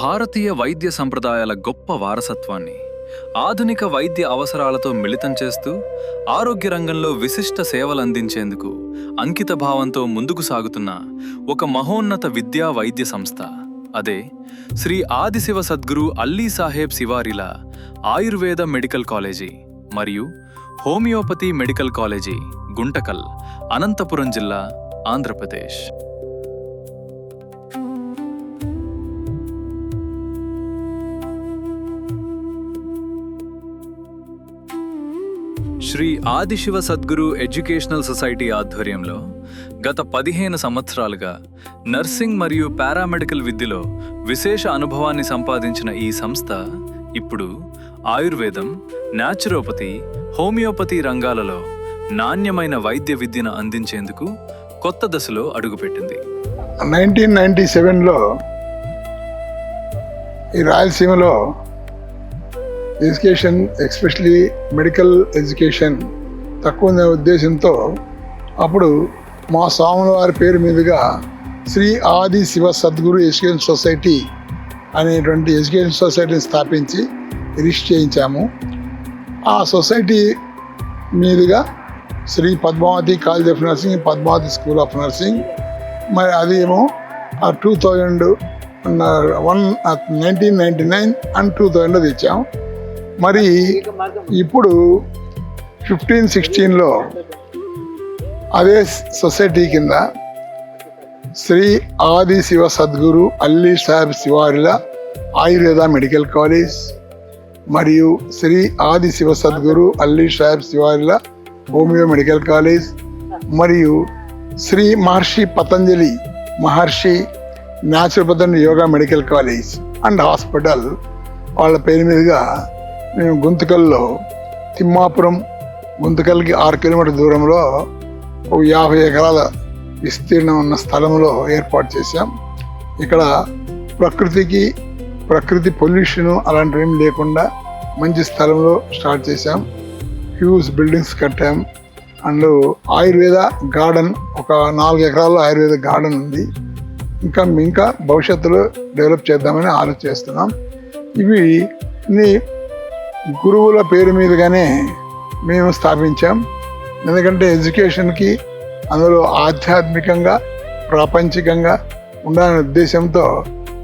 భారతీయ వైద్య సంప్రదాయాల గొప్ప వారసత్వాన్ని ఆధునిక వైద్య అవసరాలతో మిళితం చేస్తూ ఆరోగ్య రంగంలో విశిష్ట సేవలందించేందుకు అంకిత భావంతో ముందుకు సాగుతున్న ఒక మహోన్నత విద్యా వైద్య సంస్థ అదే శ్రీ ఆదిశివ సద్గురు అల్లీ సాహెబ్ శివారిలా ఆయుర్వేద మెడికల్ కాలేజీ మరియు homeopathy medical college Guntakal, Anantapuram జిల్లా, ఆంధ్రప్రదేశ్. శ్రీ ఆదిశివ సద్గురు ఎడ్యుకేషనల్ సొసైటీ ఆధ్వర్యంలో గత 15 సంవత్సరాలుగా నర్సింగ్ మరియు పారామెడికల్ విద్యలో విశేష అనుభవాన్ని సంపాదించిన ఈ సంస్థ ఇప్పుడు ఆయుర్వేదం, న్యాచురోపతి, హోమియోపతి రంగాలలో నాణ్యమైన వైద్య విద్యను అందించేందుకు కొత్త దశలో అడుగుపెట్టింది. 1997లో ఈ రాయలసీమలో ఎడ్యుకేషన్, ఎస్పెషలీ మెడికల్ ఎడ్యుకేషన్ తక్కువ ఉన్న ఉద్దేశంతో అప్పుడు మా స్వాముల వారి పేరు మీదుగా శ్రీ ఆది శివ సద్గురు ఎడ్యుకేషన్ సొసైటీ అనేటువంటి ఎడ్యుకేషన్ సొసైటీని స్థాపించి రిజిస్టర్ చేయించాము. ఆ సొసైటీ మీదుగా Shri Padmavathi college of nursing, Padmavathi school of nursing, మరి అదేమో 1999 అండ్ 2000లో తెచ్చాం. మరి ఇప్పుడు 15-16లో అదే సొసైటీ కింద శ్రీ ఆది శివ సద్గురు అల్లీ సాహెబ్ శివారిలా ఆయుర్వేద మెడికల్ కాలేజ్ మరియు Shri Adi Shiva Sadguru Alli Saheb Shivarila homeo medical college మరియు Shri Maharshi Patanjali Maharshi naturopathy yoga medical college and hospital వాళ్ళ పేరు మీదుగా మేము గుంతకల్లో, తిమ్మాపురం గుంతకల్కి 6 కిలోమీటర్ దూరంలో 50 ఎకరాల విస్తీర్ణం ఉన్న స్థలంలో ఏర్పాటు చేశాం. ఇక్కడ ప్రకృతి పొల్యూషన్ అలాంటివి ఏం లేకుండా మంచి స్థలంలో స్టార్ట్ చేశాం. హ్యూజ్ బిల్డింగ్స్ కట్టాం. అండ్ ఆయుర్వేద గార్డెన్, ఒక 4 ఎకరాల్లో ఆయుర్వేద గార్డెన్ ఉంది. ఇంకా భవిష్యత్తులో డెవలప్ చేద్దామని ఆలోచిస్తున్నాం. ఇవి గురువుల పేరు మీదుగానే మేము స్థాపించాం. ఎందుకంటే ఎడ్యుకేషన్కి అందులో ఆధ్యాత్మికంగా, ప్రాపంచికంగా ఉండాలనే ఉద్దేశంతో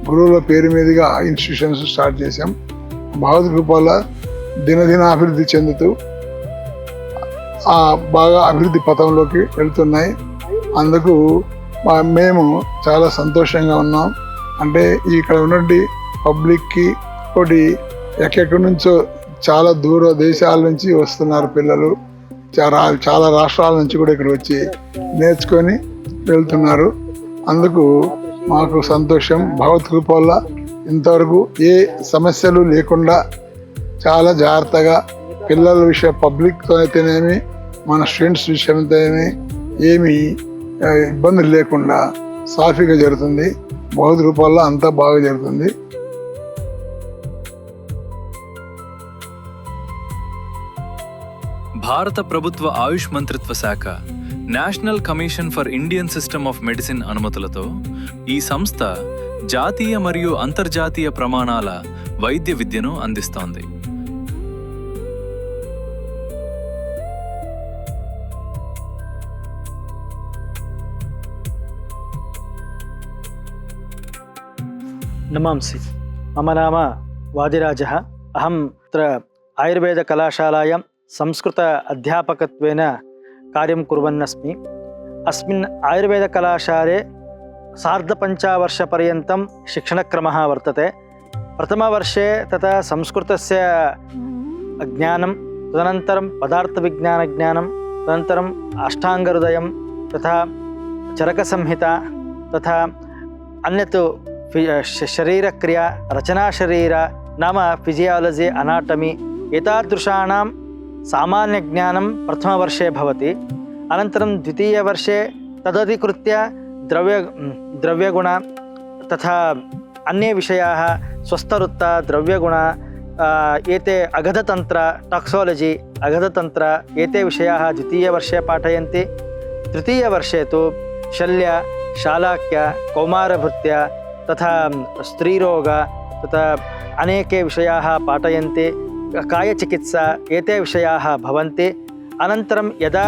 గురువుల పేరు మీదుగా ఇన్స్టిట్యూషన్స్ స్టార్ట్ చేశాం. భగవద్ కృపల దినదిన అభివృద్ధి చెందుతూ బాగా అభివృద్ధి పథంలోకి వెళ్తున్నాయి. అందుకు మేము చాలా సంతోషంగా ఉన్నాం. అంటే ఇక్కడ ఉన్నటువంటి పబ్లిక్కి ఒకటి ఎక్కడి నుంచో చాలా దూర దేశాల నుంచి వస్తున్నారు పిల్లలు. చాలా రాష్ట్రాల నుంచి కూడా ఇక్కడ వచ్చి నేర్చుకొని వెళ్తున్నారు. అందుకు మాకు సంతోషం. భగవత్ కృప వల్ల ఇంతవరకు ఏ సమస్యలు లేకుండా చాలా జాగ్రత్తగా పిల్లల విషయం, పబ్లిక్తో అయితేనేమి, మన స్టూడెంట్స్ విషయంతో ఏమి ఇబ్బందులు లేకుండా సాఫీగా జరుగుతుంది. భగవత్ కృప వల్ల అంతా బాగా జరుగుతుంది. భారత ప్రభుత్వ ఆయుష్ మంత్రిత్వ శాఖ, national commission for Indian system of medicine అనుమతులతో ఈ సంస్థ జాతీయ మరియు అంతర్జాతీయ ప్రమాణాల వైద్య విద్యను అందిస్తోంది. నమాంసి. మమ నామ వాదిరాజः. అహం అత్ర ఆయుర్వేద కళాశాలాయాం సంస్కృత అధ్యాపకత్వేన కార్యం కుర్వన్నస్మి. अस्मिन् आयुर्वेदकलाशाले सार्धपञ्चवर्षपर्यन्तं शिक्षणक्रमः वर्तते. प्रथमवर्षे तथा संस्कृतस्य ज्ञानं, तदनन्तरं पदार्थविज्ञानज्ञानं, तदनन्तरम् अष्टाङ्गहृदयं तथा चरकसंहिता तथा अन्यत् शरीरक्रिया, रचनाशरीर नाम फिजियालजि, अनाटमी एतादृशानां सामान्यज्ञानं प्रथमवर्षे भवति. अनन्तरं द्वितीयवर्षे तदधिकृत्य द्रव्यगुण तथा अन्ये विषयाः, स्वस्थवृत्त, द्रव्यगुण, एते अगधतन्त्र, टाक्सोलजि, अगधतन्त्र एते विषयाः द्वितीयवर्षे पाठयन्ति. तृतीयवर्षे तु शल्य, शालाक्य, कौमारभृत्य तथा स्त्रीरोग, तथा अनेके विषयाः पाठयन्ति, कायचिकित्सा एते विषयाः भवन्ति। अनन्तरं यदा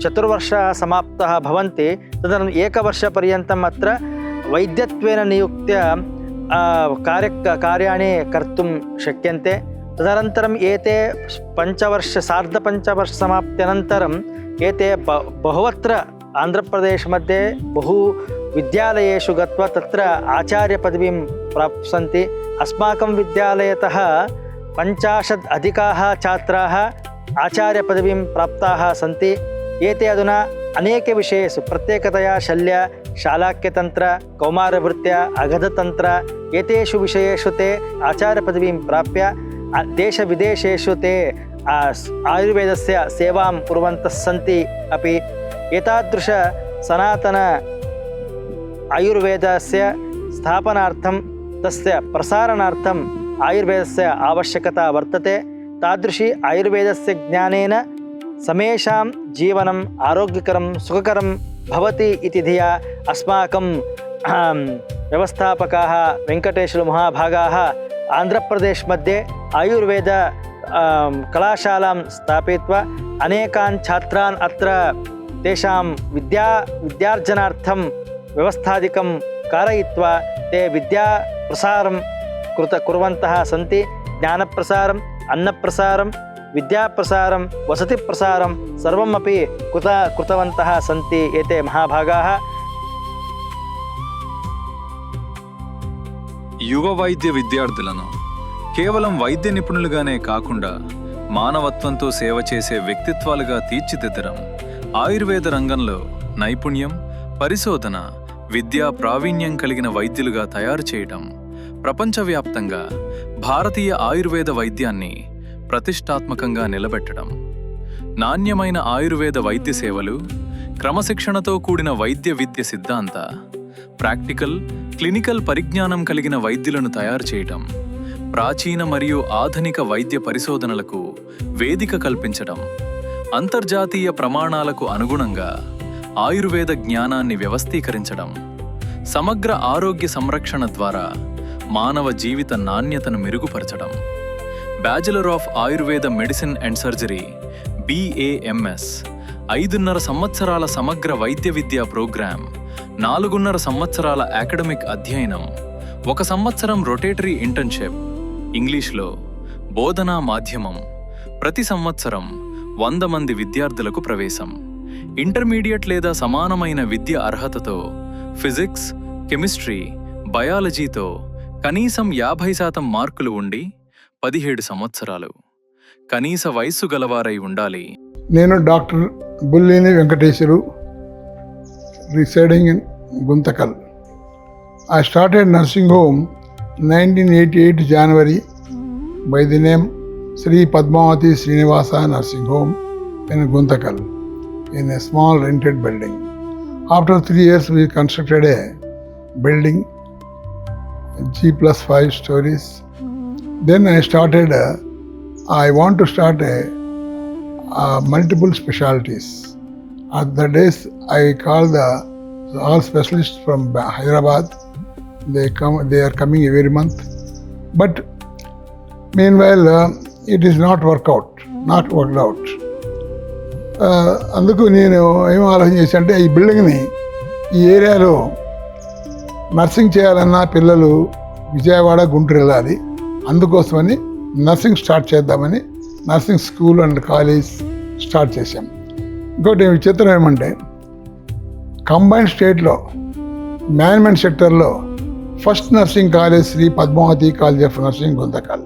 चतुर्वर्षः समाप्तः भवन्ति तदनन्तरम् एकवर्षपर्यन्तम् अत्र वैद्यत्वेन नियुक्त्य कार्याणि कर्तुं शक्यन्ते। तदनन्तरम् एते सार्धपञ्चवर्षसमाप्त्यनन्तरम् एते बहुत्र आन्ध्रप्रदेशमध्ये बहु विद्यालयेषु गत्वा तत्र आचार्यपदवीं प्राप्स्यन्ति। अस्माकं विद्यालयतः 50 अधिकाः छात्राः आचार्यपदवीं प्राप्ताः सन्ति। एते अधुना अनेके विषयेषु प्रत्येकतया शल्य, शालाक्यतन्त्र, कौमारभृत्य, अगधतन्त्र एतेषु विषयेषु ते आचार्यपदवीं प्राप्य देशविदेशेषु ते आयुर्वेदस्य सेवां कुर्वन्तः सन्ति। अपि एतादृश सनातन आयुर्वेदस्य स्थापनार्थं तस्य प्रसारणार्थम् आयुर्वेदस्य आवश्यकता वर्तते। तादृशी आयुर्वेदस्य ज्ञानेन समेषां जीवनम् आरोग्यकरं सुखकरं भवति इति धिया अस्माकं व्यवस्थापकाः वेङ्कटेश्वरमहाभागाः आन्ध्रप्रदेशमध्ये आयुर्वेद कलाशालां स्थापयित्वा अनेकान् छात्रान् अत्र तेषां विद्यार्जनार्थं व्यवस्थादिकं कारयित्वा ते विद्याप्रसारं कुर्वन्तः सन्ति। ज्ञानप्रसारम्, अन्नप्रसारं, विद्याप्रसारं, वसतिप्रसारं सर्वमपि कृतवन्तः सन्ति एते महाभागाः। యువ వైద్య విద్యార్థులను కేవలం వైద్య నిపుణులుగానే కాకుండా మానవత్వంతో సేవ చేసే వ్యక్తిత్వాలుగా తీర్చిదిద్దడం, ఆయుర్వేద రంగంలో నైపుణ్యం, పరిశోధన, విద్యా ప్రావీణ్యం కలిగిన వైద్యులుగా తయారు చేయడం, ప్రపంచవ్యాప్తంగా భారతీయ ఆయుర్వేద వైద్యాన్ని ప్రతిష్టాత్మకంగా నిలబెట్టడం, నాణ్యమైన ఆయుర్వేద వైద్య సేవలు, క్రమశిక్షణతో కూడిన వైద్య విద్య సిద్ధాంత, ప్రాక్టికల్, క్లినికల్ పరిజ్ఞానం కలిగిన వైద్యులను తయారు చేయడం, ప్రాచీన మరియు ఆధునిక వైద్య పరిశోధనలకు వేదిక కల్పించడం, అంతర్జాతీయ ప్రమాణాలకు అనుగుణంగా ఆయుర్వేద జ్ఞానాన్ని వ్యవస్థీకరించడం, సమగ్ర ఆరోగ్య సంరక్షణ ద్వారా మానవ జీవిత నాణ్యతను మెరుగుపరచడం, bachelor of Ayurveda medicine and surgery BAMS, 5.5 సంవత్సరాల సమగ్ర వైద్య విద్యా ప్రోగ్రాం, 4.5 సంవత్సరాల అకాడమిక్ అధ్యయనం, 1 సంవత్సరం రొటేటరీ ఇంటర్న్షిప్, ఇంగ్లీష్లో బోధనా మాధ్యమం, ప్రతి సంవత్సరం 100 మంది విద్యార్థులకు ప్రవేశం, ఇంటర్మీడియట్ లేదా సమానమైన విద్య అర్హతతో ఫిజిక్స్, కెమిస్ట్రీ, బయాలజీతో కనీసం 50% మార్కులు ఉండి 17 సంవత్సరాలు కనీస వయస్సు గలవారై ఉండాలి. నేను doctor బుల్లేని Venkateswaru, residing in Guntakal. I started nursing home 1988 January by the name Sri Padmavati Srinivasa Nursing Home in Guntakal in a small rented building. After 3 years we constructed a building G+5 stories. Then I want to start a multiple specialties. At the days I called all specialists from Hyderabad. They are coming every month. But meanwhile it is not worked out. అందుకు నేను ఏం ఆలోచన చేశానంటే ఈ బిల్డింగ్ని ఈ ఏరియాలో nursing చేయాలన్నా పిల్లలు విజయవాడ, గుంటూరు వెళ్ళాలి. అందుకోసమని నర్సింగ్ స్టార్ట్ చేద్దామని nursing school and college start చేశాం. ఇంకోటి విచిత్రం ఏమంటే కంబైన్డ్ స్టేట్లో మేనేజ్మెంట్ సెక్టర్లో first nursing college Shri Padmavathi college of nursing Guntakal.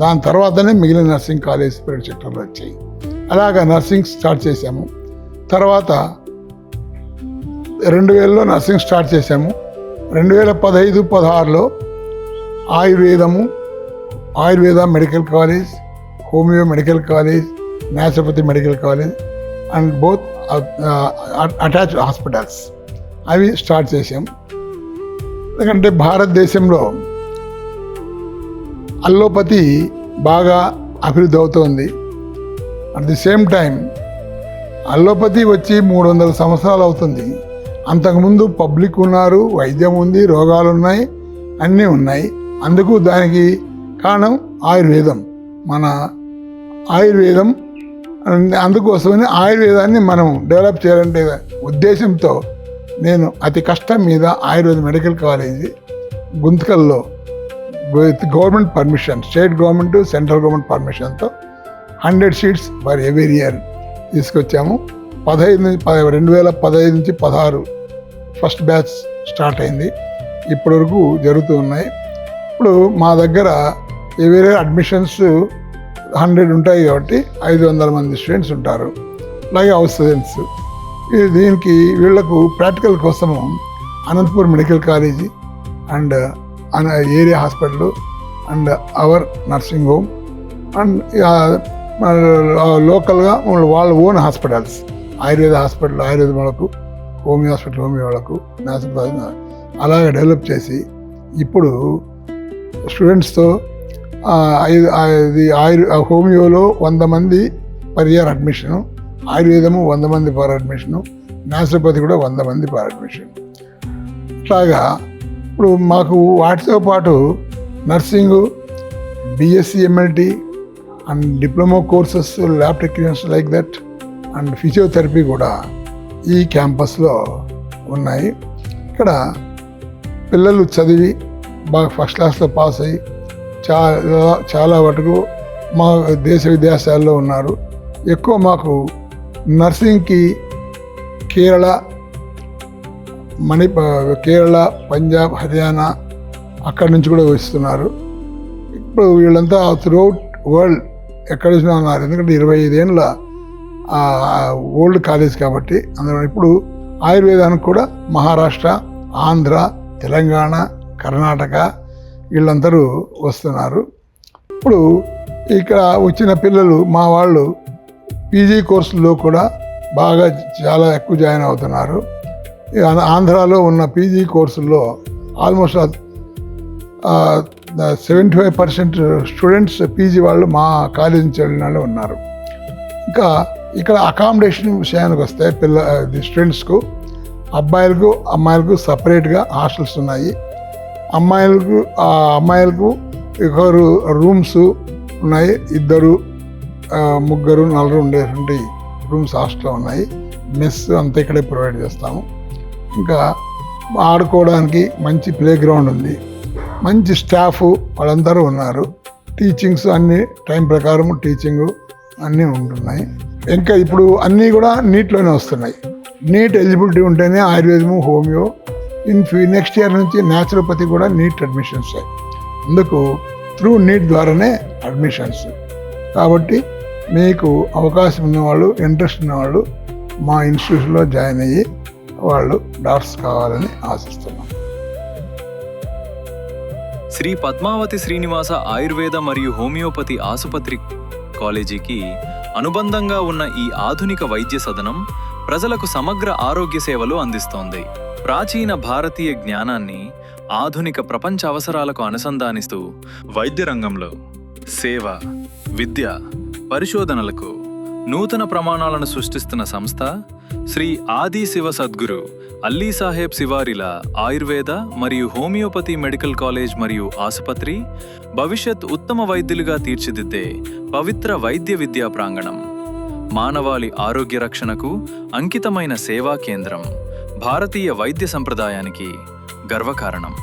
దాని తర్వాతనే మిగిలిన నర్సింగ్ కాలేజ్ ప్రైవేట్ సెక్టర్లో వచ్చాయి. అలాగా నర్సింగ్ స్టార్ట్ చేశాము. తర్వాత 2000లో నర్సింగ్ స్టార్ట్ చేశాము. 2015-16లో Ayurveda medical college, homeo medical college, naturopathy medical college and both attached hospitals అవి స్టార్ట్ చేసాం. ఎందుకంటే భారతదేశంలో అల్లోపతి బాగా అభివృద్ధి అవుతోంది. At the same time allopathy వచ్చి 300 సంవత్సరాలు అవుతుంది. అంతకుముందు పబ్లిక్ ఉన్నారు, వైద్యం ఉంది, రోగాలు ఉన్నాయి. అన్నీ ఉన్నాయి. అందుకు దానికి కారణం ఆయుర్వేదం. మన ఆయుర్వేదం అందుకోసమని ఆయుర్వేదాన్ని మనం డెవలప్ చేయాలంటే ఉద్దేశంతో నేను అతి కష్టం మీద ఆయుర్వేద మెడికల్ కాలేజీ గుంతకల్లో with government permission, state government central government పర్మిషన్తో 100 సీట్స్ ఫర్ ఎవరీ ఇయర్ తీసుకొచ్చాము. 2015 నుంచి 16 ఫస్ట్ బ్యాచ్ స్టార్ట్ అయింది. ఇప్పటి వరకు జరుగుతూ ఉన్నాయి. ఇప్పుడు మా దగ్గర ఎవరీ అడ్మిషన్స్ 100 ఉంటాయి కాబట్టి 500 మంది స్టూడెంట్స్ ఉంటారు. అలాగే హౌస్ స్టూడెంట్స్. దీనికి వీళ్లకు ప్రాక్టికల్ కోసము Anantapur medical college and area hospital and hour nursing home and లోకల్గా వాళ్ళ own hospitals, Ayurveda hospital Ayurveda వాళ్ళకు, హోమియో హాస్పిటల్ హోమియో వాళ్ళకు, అలాగే డెవలప్ చేసి ఇప్పుడు స్టూడెంట్స్తో హోమియోలో 100 మంది పర్ ఇయర్ అడ్మిషను, ఆయుర్వేదము 100 మంది పర్ అడ్మిషను, న్యాచురోపతి కూడా 100 మంది పర్ అడ్మిషన్. ఇట్లాగా ఇప్పుడు మాకు వాటితో పాటు nursing, BSc MLT and diploma courses, lab technicians like that and physiotherapy కూడా ఈ క్యాంపస్లో ఉన్నాయి. ఇక్కడ పిల్లలు చదివి బాగా ఫస్ట్ క్లాస్లో పాస్ అయ్యి చాలా మటుకు మా దేశ విదేశాల్లో ఉన్నారు. ఎక్కువ మాకు నర్సింగ్కి కేరళ, కేరళ, పంజాబ్, హర్యానా అక్కడి నుంచి కూడా వస్తున్నారు. ఇప్పుడు వీళ్ళంతా త్రూఅవుట్ వరల్డ్ ఎక్కడ చూసినా ఉన్నారు. ఎందుకంటే 25 ఏళ్ళ ఓల్డ్ కాలేజ్ కాబట్టి. అందులో ఇప్పుడు ఆయుర్వేదానికి కూడా మహారాష్ట్ర, ఆంధ్ర, తెలంగాణ, కర్ణాటక వీళ్ళందరూ వస్తున్నారు. ఇప్పుడు ఇక్కడ వచ్చిన పిల్లలు మా వాళ్ళు పీజీ కోర్సుల్లో కూడా బాగా చాలా ఎక్కువ జాయిన్ అవుతున్నారు. ఆంధ్రాలో ఉన్న పీజీ కోర్సుల్లో ఆల్మోస్ట్ 75% స్టూడెంట్స్ పీజీ వాళ్ళు మా కాలేజీ నుంచి వెళ్ళిన వాళ్ళు ఉన్నారు. ఇంకా ఇక్కడ అకామిడేషన్ విషయానికి వస్తే స్టూడెంట్స్కు అబ్బాయిలకు అమ్మాయిలకు సపరేట్గా హాస్టల్స్ ఉన్నాయి. అమ్మాయిలకు ఒకరు రూమ్స్ ఉన్నాయి, 2, 3, 4 ఉండేటువంటి రూమ్స్ హాస్టల్లో ఉన్నాయి. మెస్ అంతా ఇక్కడే ప్రొవైడ్ చేస్తాము. ఇంకా ఆడుకోవడానికి మంచి ప్లే గ్రౌండ్ ఉంది, మంచి స్టాఫ్ వాళ్ళందరూ ఉన్నారు. టీచింగ్స్ అన్నీ టైం ప్రకారం టీచింగ్ అన్నీ ఉంటున్నాయి. ఇంకా ఇప్పుడు అన్నీ కూడా నీట్లోనే వస్తున్నాయి. నీట్ ఎలిజిబిలిటీ ఉంటేనే ఆయుర్వేదము, హోమియో, నెక్స్ట్ ఇయర్ నుంచి న్యాచురోపతి కూడా నీట్ అడ్మిషన్స్. అందుకు త్రూ నీట్ ద్వారానే అడ్మిషన్స్. కాబట్టి మీకు అవకాశం ఉన్నవాళ్ళు, ఇంట్రెస్ట్ ఉన్నవాళ్ళు మా ఇన్స్టిట్యూషన్లో జాయిన్ అయ్యి వాళ్ళు డాక్టర్స్ కావాలని ఆశిస్తున్నాం. శ్రీ పద్మావతి శ్రీనివాస ఆయుర్వేద మరియు హోమియోపతి ఆసుపత్రి కాలేజీకి అనుబంధంగా ఉన్న ఈ ఆధునిక వైద్య సదనం ప్రజలకు సమగ్ర ఆరోగ్య సేవలు అందిస్తోంది. ప్రాచీన భారతీయ జ్ఞానాన్ని ఆధునిక ప్రపంచ అవసరాలకు అనుసంధానిస్తూ వైద్య రంగంలో సేవ, విద్య, పరిశోధనలకు నూతన ప్రమాణాలను సృష్టిస్తున్న సంస్థ శ్రీ ఆది శివ సద్గురు అల్లీ సాహెబ్ శివారిలా ఆయుర్వేద మరియు హోమియోపతి మెడికల్ కాలేజ్ మరియు ఆసుపత్రి భవిష్యత్ ఉత్తమ వైద్యులుగా తీర్చిదిద్దే పవిత్ర వైద్య విద్యా ప్రాంగణం. మానవాళి ఆరోగ్య రక్షణకు అంకితమైన సేవా కేంద్రం. భారతీయ వైద్య సంప్రదాయానికి గర్వకారణం.